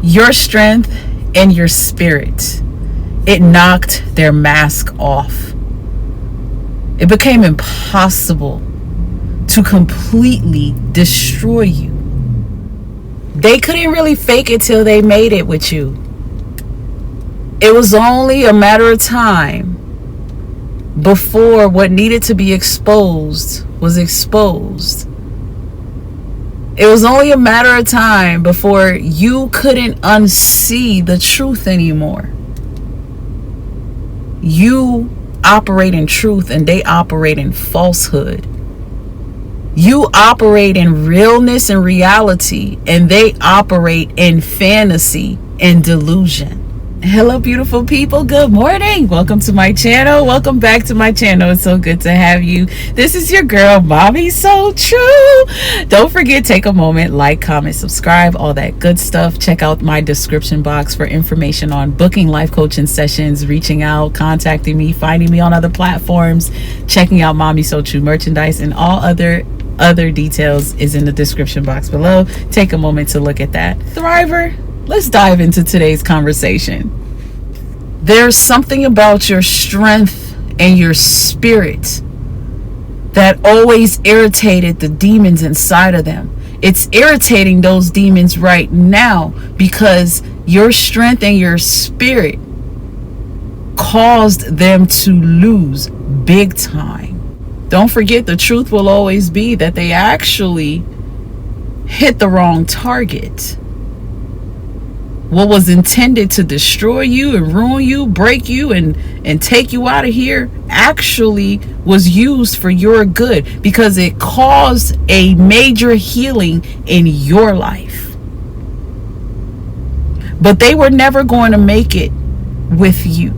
Your strength and your spirit, it knocked their mask off. It became impossible to completely destroy you. They couldn't really fake it till they made it with you. It was only a matter of time before what needed to be exposed was exposed. It was only a matter of time before you couldn't unsee the truth anymore. You operate in truth and they operate in falsehood. You operate in realness and reality, and they operate in fantasy and delusion. Hello, beautiful people. Good morning. Welcome to my channel. Welcome back to my channel. It's so good to have you. This is your girl, MamiSoTrue. Don't forget, take a moment, like, comment, subscribe, all that good stuff. Check out my description box for information on booking life coaching sessions, reaching out, contacting me, finding me on other platforms, checking out MamiSoTrue merchandise, and all other details is in the description box below. Take a moment to look at that. Thriver, let's dive into today's conversation. There's something about your strength and your spirit that always irritated the demons inside of them. It's irritating those demons right now because your strength and your spirit caused them to lose big time. Don't forget, the truth will always be that they actually hit the wrong target. What was intended to destroy you and ruin you, break you, and take you out of here actually was used for your good because it caused a major healing in your life. But they were never going to make it with you.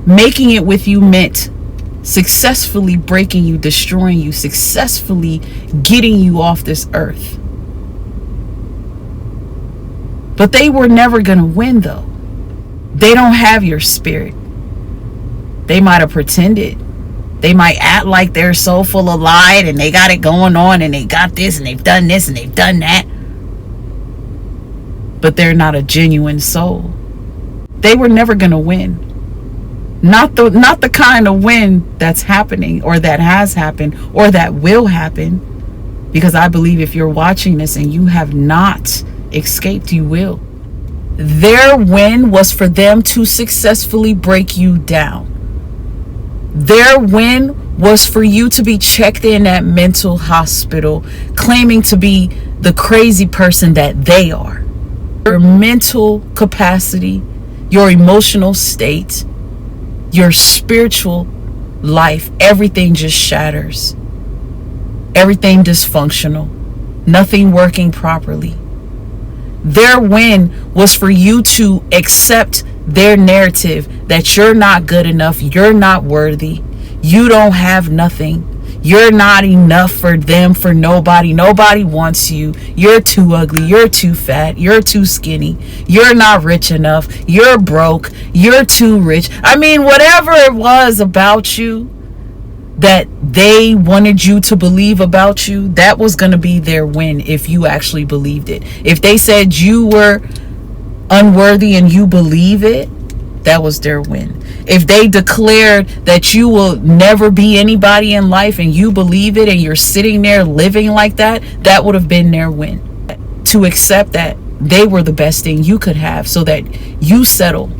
Making it with you meant successfully breaking you, destroying you, successfully getting you off this earth. But they were never going to win, though. They don't have your spirit. They might have pretended. They might act like they're so full of light and they got it going on and they got this and they've done this and they've done that. But they're not a genuine soul. They were never going to win. Not the kind of win that's happening or that has happened or that will happen. Because I believe if you're watching this and you have not escaped, you will. Their win was for them to successfully break you down. Their win was for you to be checked in at mental hospital, claiming to be the crazy person that they are. Your mental capacity, your emotional state, your spiritual life, everything just shatters. Everything dysfunctional. Nothing working properly. Their win was for you to accept their narrative that you're not good enough, you're not worthy, you don't have nothing, you're not enough for them, for nobody, nobody wants you, you're too ugly, you're too fat, you're too skinny, you're not rich enough, you're broke, you're too rich. I mean, whatever it was about you that they wanted you to believe about you, that was going to be their win if you actually believed it. If they said you were unworthy and you believe it, that was their win. If they declared that you will never be anybody in life and you believe it and you're sitting there living like that, that would have been their win. To accept that they were the best thing you could have so that you settle.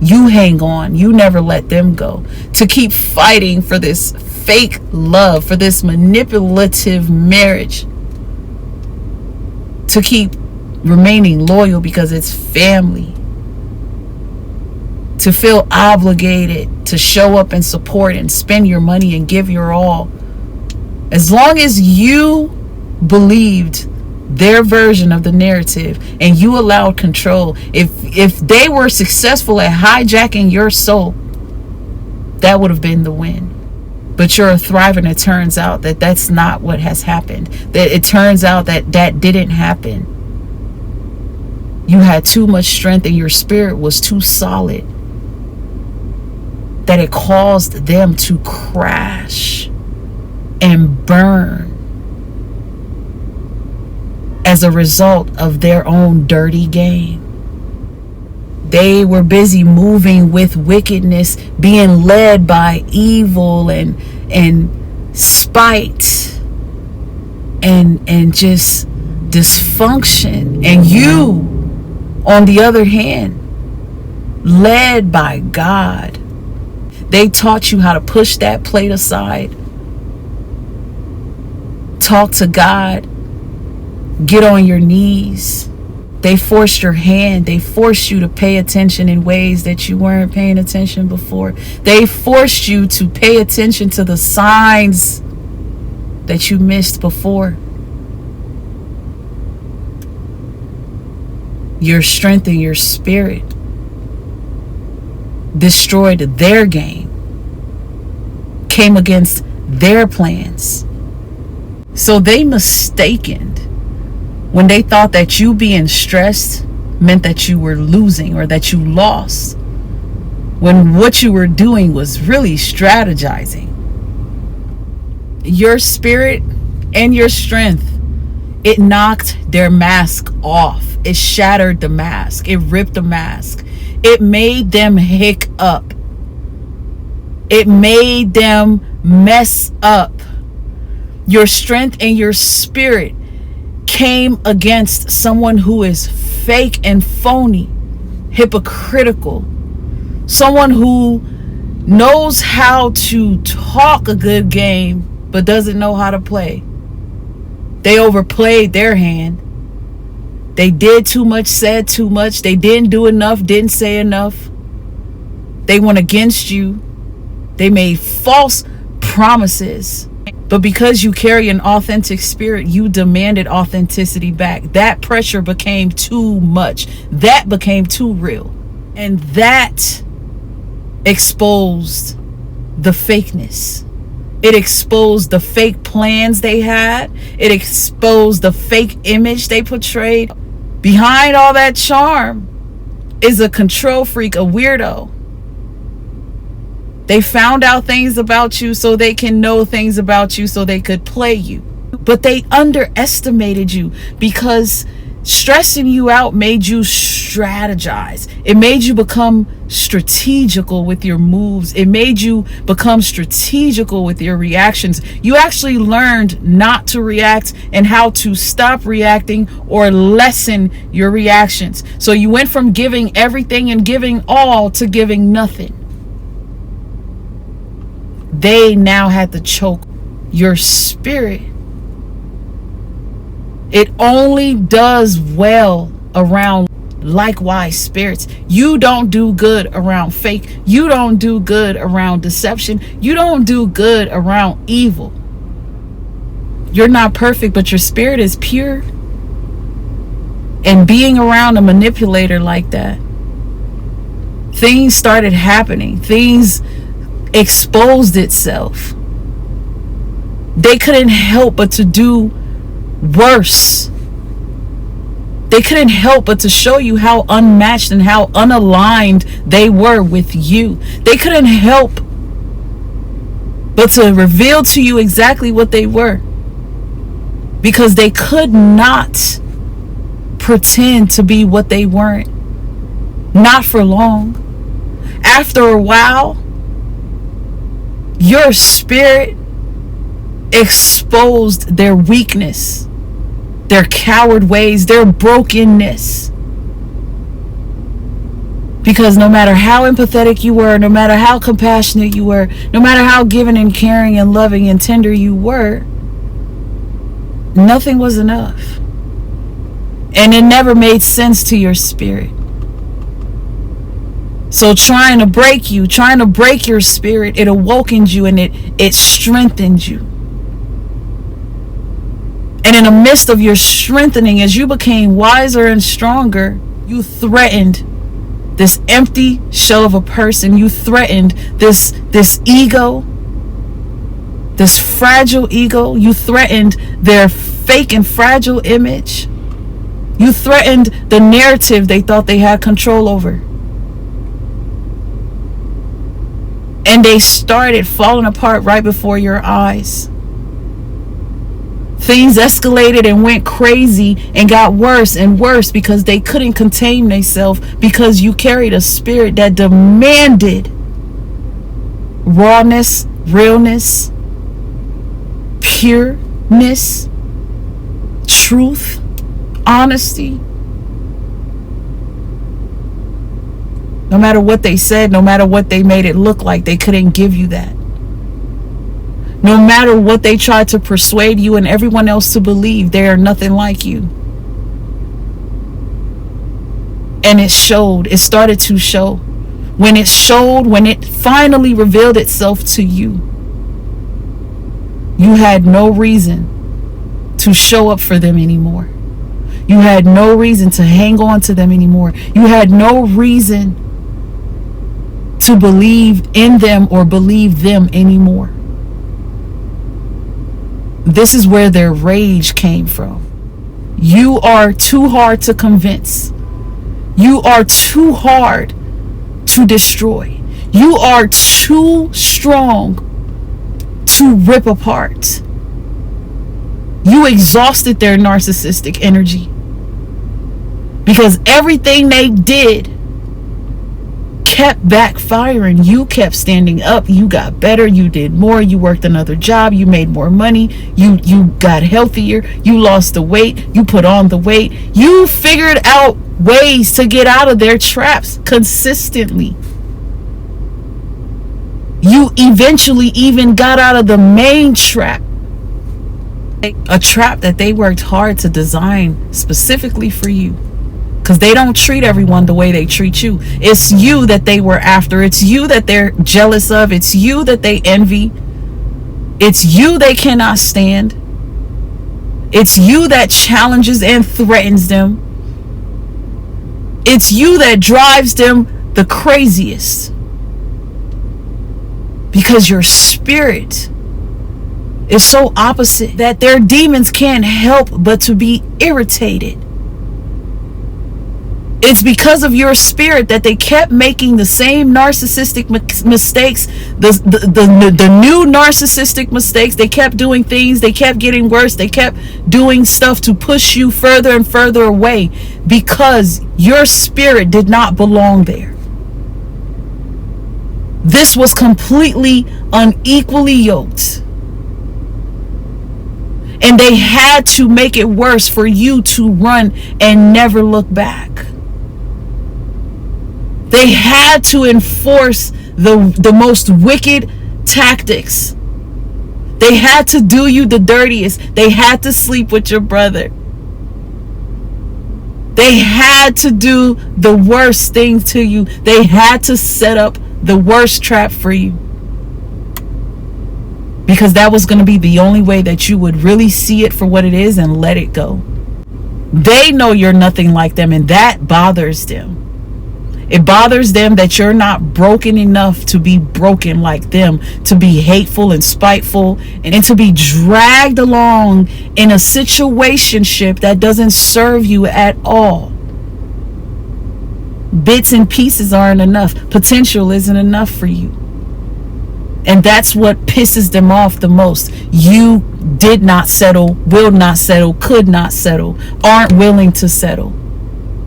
You hang on. You never let them go. To keep fighting for this fake love, for this manipulative marriage. To keep remaining loyal because it's family. To feel obligated to show up and support and spend your money and give your all. As long as you believed their version of the narrative and you allowed control, if they were successful at hijacking your soul, that would have been the win. But you're thriving. It turns out that that's not what has happened. That it turns out that that didn't happen. You had too much strength and your spirit was too solid, that it caused them to crash and burn as a result of their own dirty game. They were busy moving with wickedness, being led by evil and spite and just dysfunction. And you, on the other hand, led by God. They taught you how to push that plate aside, talk to God, get on your knees. They forced your hand. They forced you to pay attention in ways that you weren't paying attention before. They forced you to pay attention to the signs that you missed before. Your strength and your spirit destroyed their game, came against their plans. So they mistaken when they thought that you being stressed meant that you were losing or that you lost, when what you were doing was really strategizing. Your spirit and your strength, it knocked their mask off. It shattered the mask. It ripped the mask. It made them hick up. It made them mess up. Your strength and your spirit came against someone who is fake and phony, hypocritical, someone who knows how to talk a good game but doesn't know how to play. They overplayed their hand. They did too much, said too much. They didn't do enough, didn't say enough. They went against you. They made false promises. But because you carry an authentic spirit, you demanded authenticity back. That pressure became too much. That became too real. And that exposed the fakeness. It exposed the fake plans they had. It exposed the fake image they portrayed. Behind all that charm is a control freak, a weirdo. They found out things about you so they can know things about you so they could play you. But they underestimated you because stressing you out made you strategize. It made you become strategical with your moves. It made you become strategical with your reactions. You actually learned not to react and how to stop reacting or lessen your reactions. So you went from giving everything and giving all to giving nothing. They now had to choke your spirit. It only does well around likewise spirits. You don't do good around fake. You don't do good around deception. You don't do good around evil. You're not perfect, but your spirit is pure. And being around a manipulator like that, things started happening. Things exposed itself. They couldn't help but to do worse. They couldn't help but to show you how unmatched and how unaligned they were with you. They couldn't help but to reveal to you exactly what they were, because they could not pretend to be what they weren't. Not for long. After a while, your spirit exposed their weakness, their coward ways, their brokenness. Because no matter how empathetic you were, no matter how compassionate you were, no matter how giving and caring and loving and tender you were, nothing was enough. And it never made sense to your spirit. So trying to break you, trying to break your spirit, it awokened you and it strengthened you. And in the midst of your strengthening, as you became wiser and stronger, you threatened this empty shell of a person. You threatened this ego, this fragile ego. You threatened their fake and fragile image. You threatened the narrative they thought they had control over. And they started falling apart right before your eyes. Things escalated and went crazy and got worse and worse because they couldn't contain themselves, because you carried a spirit that demanded rawness, realness, pureness, truth, honesty. No matter what they said, no matter what they made it look like, they couldn't give you that. No matter what they tried to persuade you and everyone else to believe, they are nothing like you. And it showed. It started to show. When it showed, when it finally revealed itself to you, you had no reason to show up for them anymore. You had no reason to hang on to them anymore. You had no reason to believe in them or believe them anymore. This is where their rage came from. You are too hard to convince. You are too hard to destroy. You are too strong to rip apart. You exhausted their narcissistic energy, because everything they did kept backfiring. You kept standing up. You got better. You did more. You worked another job. You made more money. You got healthier. You lost the weight. You put on the weight. You figured out ways to get out of their traps consistently. You eventually even got out of the main trap, a trap that they worked hard to design specifically for you. Because they don't treat everyone the way they treat you. It's you that they were after. It's you that they're jealous of. It's you that they envy. It's you they cannot stand. It's you that challenges and threatens them. It's you that drives them the craziest. Because your spirit is so opposite that their demons can't help but to be irritated. It's because of your spirit that they kept making the same narcissistic mistakes, the new narcissistic mistakes. They kept doing things. They kept getting worse. They kept doing stuff to push you further and further away, because your spirit did not belong there. This was completely unequally yoked. And they had to make it worse for you to run and never look back. They had to enforce the most wicked tactics. They had to do you the dirtiest. They had to sleep with your brother. They had to do the worst things to you. They had to set up the worst trap for you. Because that was going to be the only way that you would really see it for what it is and let it go. They know you're nothing like them, and that bothers them. It bothers them that you're not broken enough to be broken like them, to be hateful and spiteful, and to be dragged along in a situationship that doesn't serve you at all. Bits and pieces aren't enough. Potential isn't enough for you. And that's what pisses them off the most. You did not settle, will not settle, could not settle, aren't willing to settle.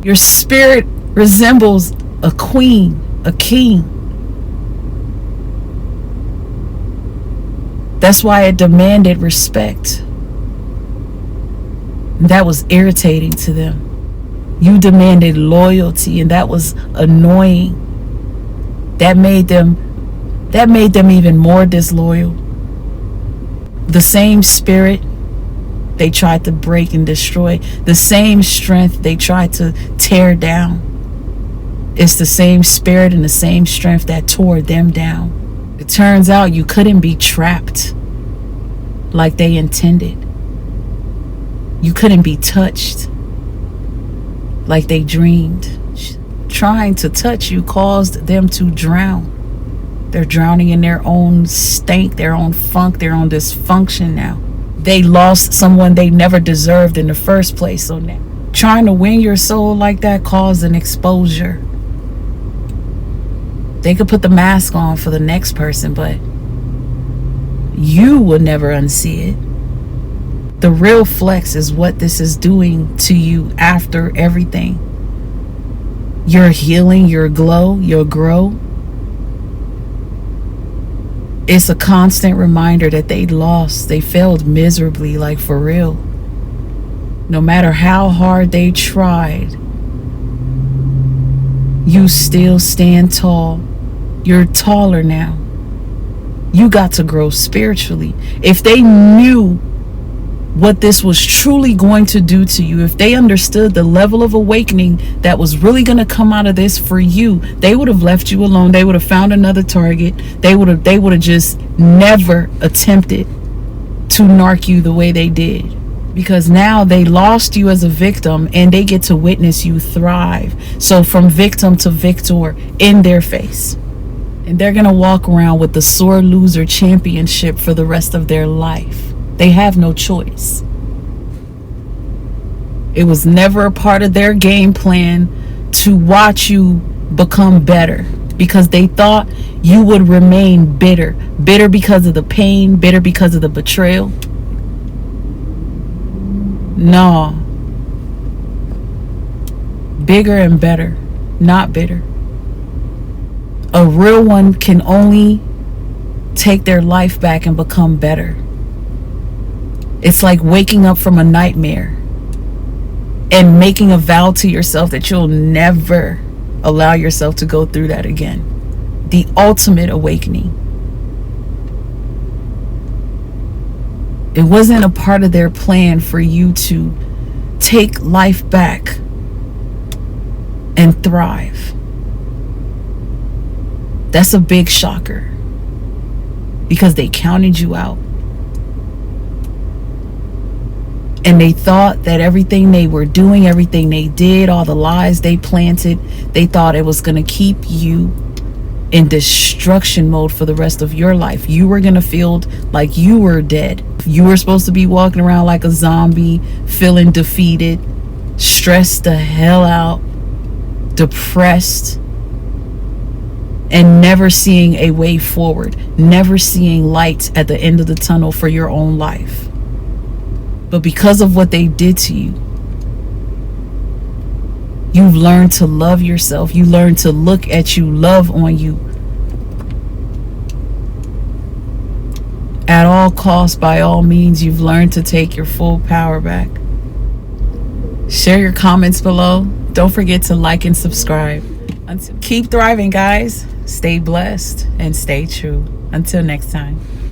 Your spirit resembles a queen, a king. That's why it demanded respect. And that was irritating to them. You demanded loyalty, and that was annoying. That made them even more disloyal. The same spirit they tried to break and destroy, the same strength they tried to tear down, it's the same spirit and the same strength that tore them down. It turns out you couldn't be trapped like they intended. You couldn't be touched like they dreamed. Trying to touch you caused them to drown. They're drowning in their own stank, their own funk, their own dysfunction now. They lost someone they never deserved in the first place. So now, trying to win your soul like that caused an exposure. They could put the mask on for the next person, but you will never unsee it. The real flex is what this is doing to you after everything. Your healing, your glow, your grow. It's a constant reminder that they lost. They failed miserably, like for real. No matter how hard they tried, you still stand tall. You're taller now. You got to grow spiritually. If they knew what this was truly going to do to you, if they understood the level of awakening that was really going to come out of this for you, they would have left you alone. They would have found another target. They would have just never attempted to narc you the way they did. Because now they lost you as a victim and they get to witness you thrive. So from victim to victor in their face. And they're going to walk around with the sore loser championship for the rest of their life. They have no choice. It was never a part of their game plan to watch you become better, because they thought you would remain bitter. Bitter because of the pain, bitter because of the betrayal. No. Bigger and better, not bitter. A real one can only take their life back and become better. It's like waking up from a nightmare and making a vow to yourself that you'll never allow yourself to go through that again. The ultimate awakening. It wasn't a part of their plan for you to take life back and thrive. That's a big shocker, because they counted you out. And they thought that everything they were doing, everything they did, all the lies they planted, they thought it was going to keep you in destruction mode for the rest of your life. You were going to feel like you were dead. You were supposed to be walking around like a zombie, feeling defeated, stressed the hell out, depressed, and never seeing a way forward, never seeing light at the end of the tunnel for your own life. But because of what they did to you, you've learned to love yourself. You learned to look at you, love on you. At all costs, by all means, you've learned to take your full power back. Share your comments below. Don't forget to like and subscribe. Keep thriving, guys. Stay blessed and stay true. Until next time.